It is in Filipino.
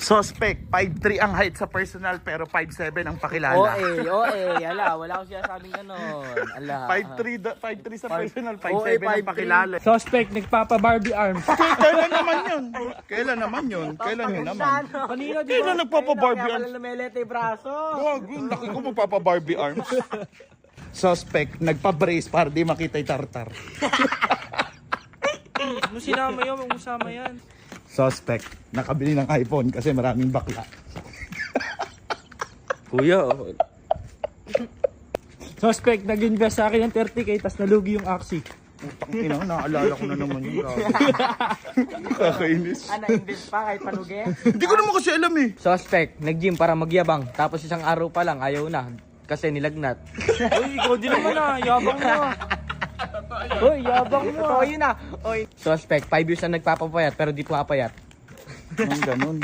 Suspect, 5'3 ang height sa personal pero 5'7 ang pakilala. Ala, wala akong sinasabing ganon. Ala. 5'3 sa personal, 5'7 ang pakilala. Suspect, nagpapa-Barbie arms. Kailan naman yun? Kailan yun naman? Kanina, di Kailan nagpapa-Barbie Kaya arms? pala lumelete yung braso. Gago, laki ko magpapa-Barbie arms. Suspect, nagpa-brace para di makita yung tartar. Ano sinama yun? Mag-usama yan. Suspect, nakabili ng iPhone kasi maraming bakla. Kuya, Suspect, nag-invest sa akin ng 30k tapos nalugi yung Axie. Putang ina, naalala ko na naman yun. Kakainis. na-invest pa kahit panugi. Hindi ko naman kasi alam eh. Suspect, nag-gym para magyabang. Tapos isang araw pa lang, ayaw na. Kasi nilagnat. Uy, ikaw din naman yabang mo. Uy, yabang mo. Totoo yun ah. Suspect, 5 years na nagpapapayat pero di pumapayat. Ang ganun.